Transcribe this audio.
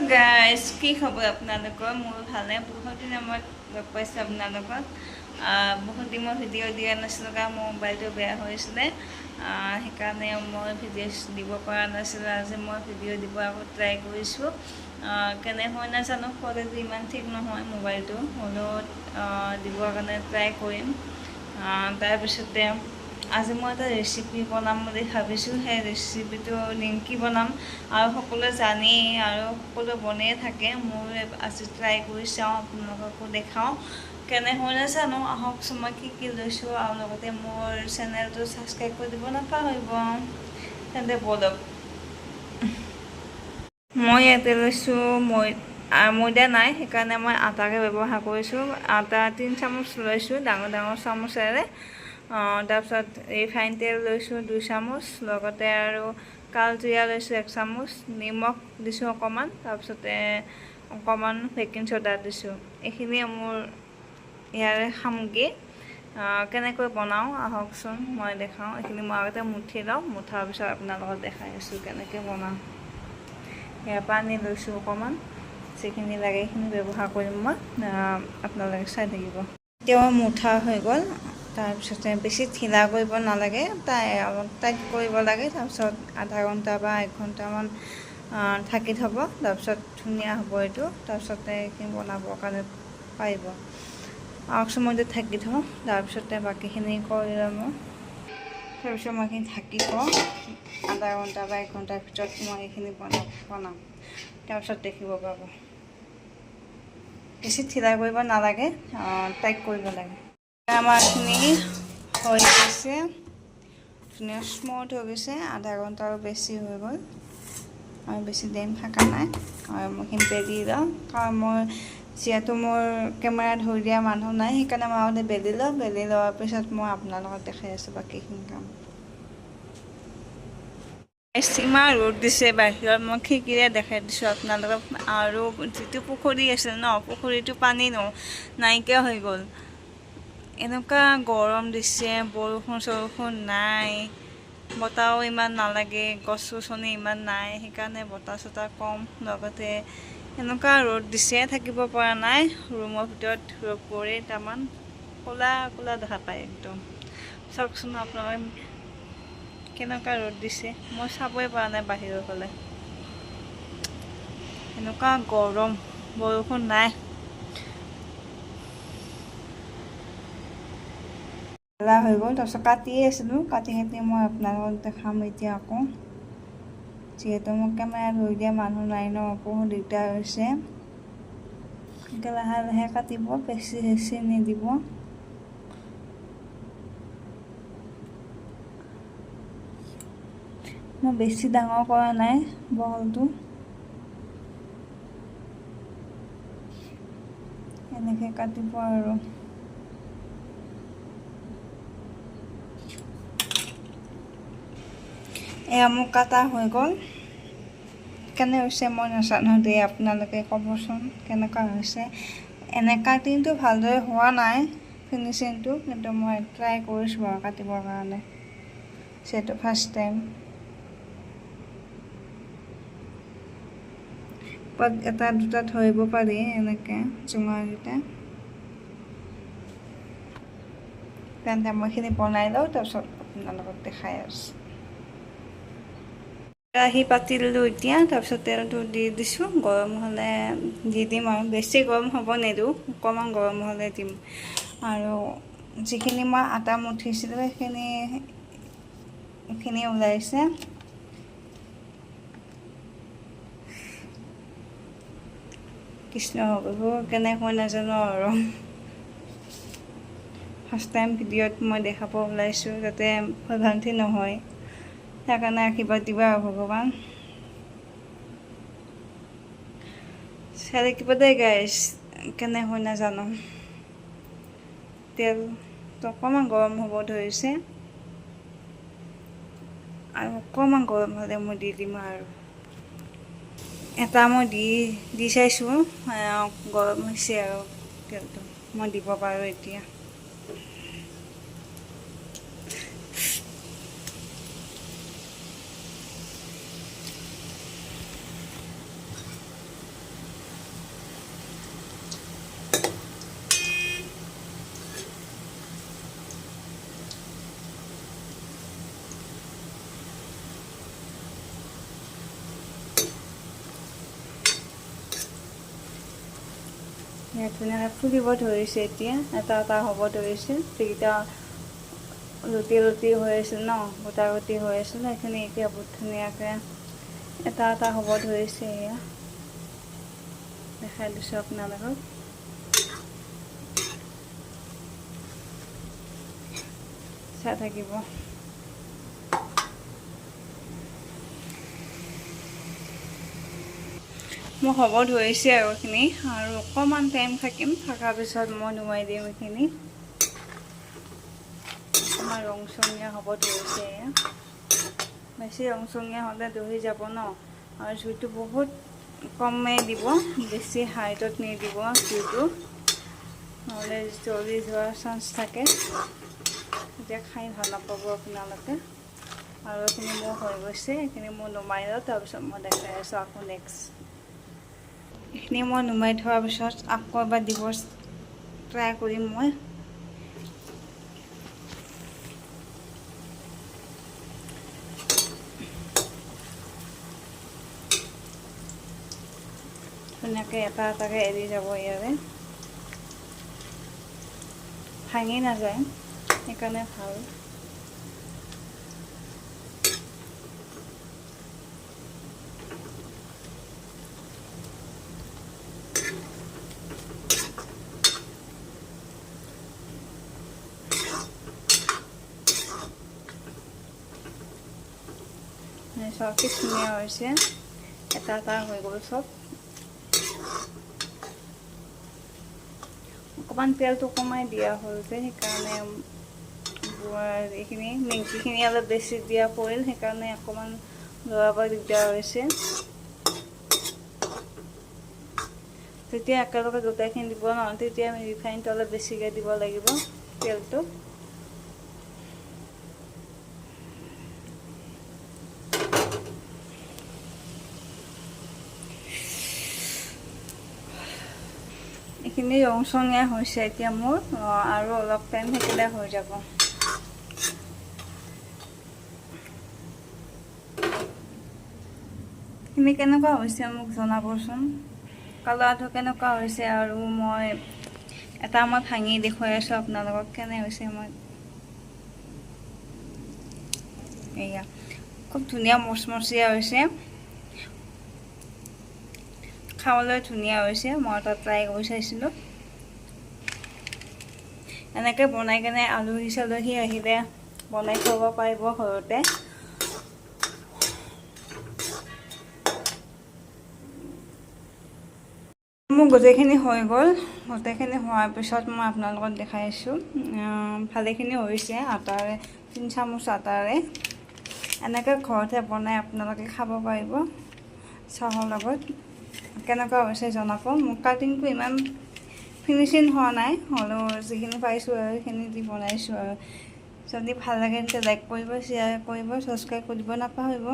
guys কি খবৰ আপোনালোকৰ মোৰ ভালে বহুত দিন মই লগ পাইছোঁ আপোনালোকক বহুত দিন মই ভিডিঅ' দিয়া নাছিলোঁ কাৰণ মোৰ মোবাইলটো বেয়া হৈছিলে সেইকাৰণে মই ভিডিঅ' দিব পৰা নাছিলোঁ আজি মই ভিডিঅ' দিব আকৌ ট্ৰাই কৰিছোঁ কেনে হয় নাজানো কোৱালিটি ইমান ঠিক নহয় মোবাইলটো হ'লেও দিবৰ কাৰণে ট্ৰাই কৰিম তাৰপিছতে আজি মই এটা ৰেচিপি বনাম বুলি ভাবিছোঁ সেই ৰেচিপিটো নিমকি বনাম আৰু সকলোৱে জানেই আৰু সকলোৱে বনাই থাকে মই আজি ট্ৰাই কৰি চাওঁ আপোনালোককো দেখাওঁ কেনে হয় নাজানো আহকচোন মই কি লৈছোঁ আৰু লগতে মোৰ চেনেলটো ছাবস্ক্ৰাইব কৰি দিব নাপাহৰিব তেন্তে বলক মই ইয়াতে লৈছোঁ ময়দা নাই সেইকাৰণে মই আটাকে ব্যৱহাৰ কৰিছোঁ আটা 3 চামুচ লৈছোঁ ডাঙৰ চামুচেৰে তাৰপিছত ৰিফাইন তেল লৈছোঁ 2 চামুচ লগতে আৰু কালজিৰা লৈছোঁ 1 চামুচ নিমখ দিছোঁ অকণমান তাৰপিছতে অকণমান বেকিং চ'ডা দিছোঁ এইখিনিয়ে মোৰ ইয়াৰে সামগ্ৰী কেনেকৈ বনাওঁ আহকচোন মই দেখাওঁ এইখিনি মই আগতে মুঠি লওঁ মুঠাৰ পিছত আপোনালোকক দেখাই আছোঁ কেনেকৈ বনাওঁ ইয়াৰ পানী লৈছোঁ অকণমান যিখিনি লাগে সেইখিনি ব্যৱহাৰ কৰিম মই আপোনালোকে চাই থাকিব এতিয়া মুঠা হৈ গ'ল তাৰপিছতে বেছি ঢিলা কৰিব নালাগে অলপ টাইট কৰিব লাগে তাৰপিছত আধা ঘণ্টা বা 1 ঘণ্টামান ঢাকি থ'ব তাৰপিছত ধুনীয়া হ'ব এইটো তাৰপিছতে এইখিনি বনাবৰ কাৰণে পাৰিব আহকচোন মই এতিয়া ঢাকি থওঁ তাৰপিছতে বাকীখিনি কৰি ল'ম তাৰপিছত মই এইখিনি ঢাকি থওঁ আধা ঘণ্টা বা 1 ঘণ্টাৰ ভিতৰত মই এইখিনি বনাম তাৰপিছত দেখিব পাব বেছি ঢিলা কৰিব নালাগে টাইট কৰিব লাগে আমাৰখিনি হৈ গৈছে ধুনীয়া স্মুথ হৈ গৈছে আধা ঘণ্টাৰো বেছি হৈ গ'ল আৰু বেছি টাইম থকা নাই আৰু মই এইখিনি বেলি লওঁ কাৰণ মই যিহেতু মোৰ কেমেৰা ধৰি দিয়া মানুহ নাই সেইকাৰণে মই আগতে বেলি লওঁ বেলি লোৱাৰ পিছত মই আপোনালোকক দেখাই আছোঁ বাকীখিনি কাম ইমান ৰ'দ দিছে বাহিৰত মই খিৰিকীৰে দেখাই দিছোঁ আপোনালোকক আৰু যিটো পুখুৰী আছিল ন পুখুৰীটো পানী নাইকিয়া হৈ গ'ল এনেকুৱা গৰম দিছে বৰষুণ নাই বতাহো ইমান নালাগে গছ গছনি ইমান নাই সেইকাৰণে বতাহ চতাহ কম লগতে এনেকুৱা ৰ'দ দিছে থাকিব পৰা নাই ৰুমৰ ভিতৰত ৰ'দ পৰে তামান ক'লা ক'লা দেখা পায় একদম চাওকচোন আপোনালোকে কেনেকুৱা ৰ'দ দিছে মই চাবই পৰা নাই বাহিৰৰ ফালে এনেকুৱা গৰম বৰষুণ নাই বেলা হৈ গ'ল তাৰপিছত কাটিয়ে আছিলোঁ কাটি মই আপোনালোকক দেখাম এতিয়া আকৌ যিহেতু মোক কেমেৰা ধৰি দিয়া মানুহ নাই ন বহুত দিগদাৰ হৈছে লাহে লাহে কাটিব বেছি নিদিব মই বেছি ডাঙৰ কৰা নাই বহলটো এনেকৈ কাটিব আৰু এয়া মোৰ কাটা হৈ গ'ল কেনে হৈছে মই নাজানো দেই আপোনালোকে ক'বচোন কেনেকুৱা হৈছে এনে কাটিংটো ভালদৰে হোৱা নাই ফিনিচিংটো কিন্তু মই ট্ৰাই কৰিছোঁ আৰু কাটিবৰ কাৰণে যিহেতু ফাৰ্ষ্ট টাইম এটা দুটা ধৰিব পাৰি এনেকৈ জোঙাকেইটা তেন্তে মই এইখিনি বনাই লওঁ তাৰপিছত আপোনালোকক দেখাই আছোঁ কেৰাহী পাতি দিলোঁ এতিয়া তাৰপিছত তেলটো দি দিছোঁ গৰম হ'লে দি দিম আৰু বেছি গৰম হ'ব নিদিওঁ অকণমান গৰম হ'লে দিম আৰু যিখিনি মই আটা মুঠিছিলোঁ সেইখিনি ওলাইছে কৃষ্ণ হ'ব কেনেকৈ নাজানো আৰু ফাৰ্ষ্ট টাইম ভিডিঅ'ত মই দেখাব ওলাইছোঁ যাতে ভ্ৰান্তি নহয় সেইকাৰণে আশীৰ্বাদ দিবা ভগৱান চাই থাকিব দেই গাইজ কেনে হয় নাজানো তেলটো অকণমান গৰম হ'ব ধৰিছে আৰু অকণমান গৰম হ'লে মই দি দিম আৰু এটা মই দি চাইছোঁ গৰম হৈছে আৰু তেলটো মই দিব পাৰোঁ এতিয়া ধুনীয়াকৈ ফুলিব ধৰিছে এতিয়া এটা এটা হ'ব ধৰিছে যিকেইটা লুটি লুটি হৈ আছিল ন গোটা গুটি হৈ আছিল সেইখিনি এতিয়া বহুত ধুনীয়াকৈ এটা এটা হ'ব ধৰিছে এয়া দেখাই দিছোঁ আপোনালোকক চাই থাকিব মই হ'ব ধৰিছে আৰু এইখিনি আৰু অকণমান টাইম থাকিম থকাৰ পিছত মই নুমাই দিম এইখিনি অকণমান ৰংচঙীয়া হ'ব ধৰিছে বেছি ৰংচঙীয়া হ'লে দহি যাব ন আৰু জুইটো বহুত কমে দিব বেছি হাইটত নিদিব জুইটো নহ'লে জ্বলি যোৱাৰ চান্স থাকে তেতিয়া খাই ভাল নাপাব আপোনালোকে আৰু এইখিনি মোৰ হৈ গৈছে এইখিনি মই নুমাই লওঁ তাৰপিছত মই দেখাই আছোঁ আকৌ নেক্সট এইখিনি মই নুমাই থোৱাৰ পিছত আকৌ এবাৰ দিব ট্ৰাই কৰিম মই ধুনীয়াকৈ এটা এটাকৈ এৰি যাব ইয়াৰে ভাঙি নাযায় সেইকাৰণে ভাল চব কি ধুনীয়া হৈছে এটা এটা হৈ গ'ল চব অকণমান তেলটো কমাই দিয়া হ'ল যে সেইকাৰণে এইখিনি নিমকিখিনি অলপ বেছি দিয়া পৰিল সেইকাৰণে অকণমান লৰাব দিগদাৰ হৈছে যেতিয়া একেলগে গোটেইখিনি দিব ন তেতিয়া আমি ৰিফাইনটো অলপ বেছিকৈ দিব লাগিব তেলটো এইখিনি ৰংচঙীয়া হৈছে এতিয়া মোৰ আৰু অলপ টাইম থাকিলে হৈ যাব এইখিনি কেনেকুৱা হৈছে মোক জনাবচোন কালাৰটো কেনেকুৱা হৈছে আৰু মই ভাঙি দেখুৱাই আছোঁ আপোনালোকক কেনে হৈছে মই এয়া খুব ধুনীয়া মচমচীয়া হৈছে খাবলৈ ধুনীয়া হৈছে মই এটা ট্ৰাই কৰি চাইছিলোঁ এনেকৈ বনাই কেনে আলহী চালহী আহিলে বনাই খাব পাৰিব ঘৰতে মোৰ গোটেইখিনি হৈ গ'ল গোটেইখিনি হোৱাৰ পিছত মই আপোনালোকক দেখাইছোঁ ভালেখিনি হৈছে আটাৰে 3 চামুচ আটাৰে এনেকৈ ঘৰতে বনাই আপোনালোকে খাব পাৰিব চাহৰ লগত কেনেকুৱা হৈছে জনাব মোৰ কাটিংটো ইমান ফিনিচিং হোৱা নাই হ'লেও যিখিনি পাইছোঁ আৰু সেইখিনি দি বনাইছোঁ আৰু যদি ভাল লাগে তেন্তে লাইক কৰিব শ্বেয়াৰ কৰিব ছাবস্ক্ৰাইব কৰিব নাপাহৰিব